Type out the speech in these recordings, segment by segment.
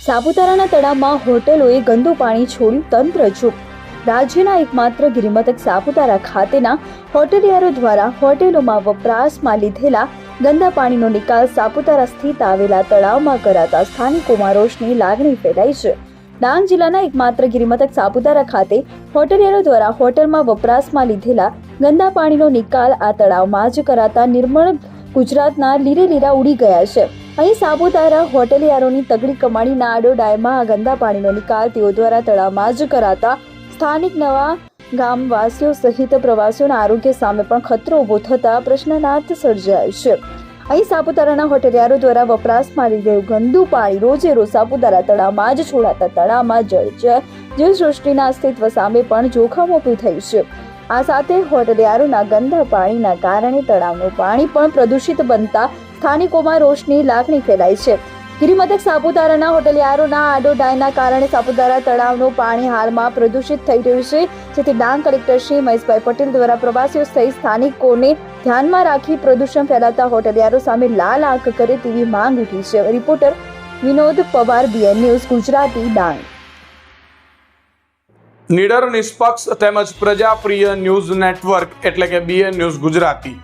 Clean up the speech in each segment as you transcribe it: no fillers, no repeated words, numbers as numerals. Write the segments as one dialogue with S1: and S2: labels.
S1: સાપુતારાના તળાવમાં હોટેલોએ ગંદુ પાણી છોડ્યું, તંત્ર ચૂપ. રાજ્યના એકમાત્ર ગિરિમથક સાપુતારા ખાતેના હોટેલિયારો દ્વારા હોટેલોમાં વપરાશમાં લીધેલા ગંદા પાણીનો નિકાલ સાપુતારા સ્થિત આવેલા તળાવમાં કરાતા સ્થાનિકોમાં રોષની લાગણી ફેલાઈ છે. ડાંગ જિલ્લાના એકમાત્ર ગિરિમથક સાપુતારા ખાતે હોટેલિયારો દ્વારા હોટલમાં વપરાશમાં લીધેલા ગંદા પાણીનો નિકાલ આ તળાવમાં જ કરાતા નિર્મળ ગુજરાતના લીરે લીરા ઉડી ગયા છે. અહીં સાપુતારા હોટેલિયારોની તગડી કમાણીના આડોડાયમાં આ ગંદા પાણીનો નિકાલ તેઓ દ્વારા તળાવમાં જ કરાતા સ્થાનિક નવા ગામવાસીઓ સહિત પ્રવાસીઓના આરોગ્ય સામે પણ ખતરો ઉભો થતા પ્રશ્નાર્થ સર્જાય છે. અહીં સાપુતારાના હોટેલિયારો દ્વારા વપરાશમાં લીધેલું ગંદુ પાણી રોજે રોજ સાપુતારા તળાવમાં જ છોડાતા તળાવમાં જળચર જીવસૃષ્ટિના અસ્તિત્વ સામે પણ જોખમ ઊભું થયું છે. આ સાથે હોટેલિયારોના ગંદા પાણીના કારણે તળાવનું પાણી પણ પ્રદૂષિત બનતા સ્થાનિકોમાં રોષની લાગણી ફેલાઈ છે. ગિરિમથક સાપુતારાના હોટેલિયારોના આડોડાયના કારણે સાપુતારા તળાવનું પાણી હાલમાં પ્રદૂષિત થઈ રહ્યું છે, જેથી ડાંગ કલેક્ટર શ્રી મહેશભાઈ પટેલ દ્વારા પ્રવાસીઓ સહિત સ્થાનિકોને ધ્યાનમાં રાખી પ્રદૂષણ ફેલાવતા હોટેલિયારો સામે લાલ આંખ કરે તેવી માંગ ઉઠી છે. Reporter Vinod Pawar, BN news Gujarati, Dang.
S2: નિડર, નિષ્પક્ષ તેમજ પ્રજાપ્રિય ન્યૂઝ નેટવર્ક એટલે કે BN news Gujarati.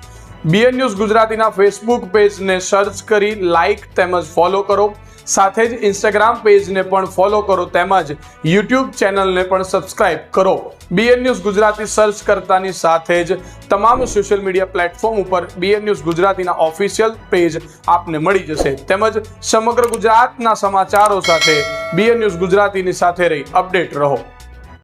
S2: BN news ગુજરાતીના ફેસબુક પેજને સર્ચ કરી લાઇક તેમજ ફોલો કરો. સાથે જ ઇન્સ્ટાગ્રામ પેજને પણ ફોલો કરો તેમજ યુટ્યુબ ચેનલને પણ સબસ્ક્રાઇબ કરો. BN ન્યૂઝ ગુજરાતી સર્ચ કરતાની સાથે જ તમામ સોશિયલ મીડિયા પ્લેટફોર્મ ઉપર BN ન્યૂઝ ગુજરાતીના ઓફિશિયલ પેજ આપને મળી જશે. તેમજ સમગ્ર ગુજરાતના સમાચારો સાથે BN ન્યૂઝ ગુજરાતીની સાથે રહી અપડેટ રહો.